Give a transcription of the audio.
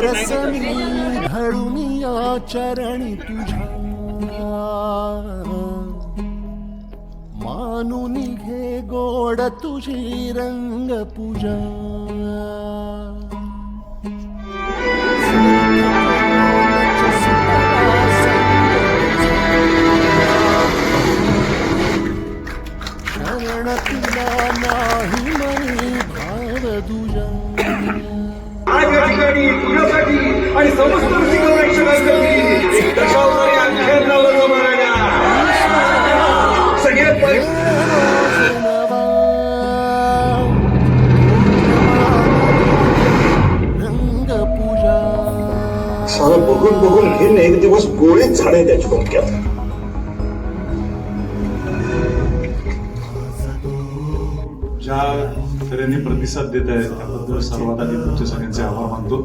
रसमी घडून या चरणी तुझ्या मानून घे गोड तुझी रंग पूजा शरण तुला नाही मनी भाव तुझा आज या ठिकाणी तुझ्यासाठी आणि समस्त रसिक प्रेक्षकांसाठी एक दशावतारी आख्यान लावलं महाराजा सगळ्यात रंग पूजा सारं बघून बघून घेऊन एक दिवस गोळीच झाले त्याच्या डोक्यात ज्या तऱ्हेने प्रतिसाद देत आहे त्याबद्दल सर्वात आधी तुमचे सगळ्यांचे आभार मानतो.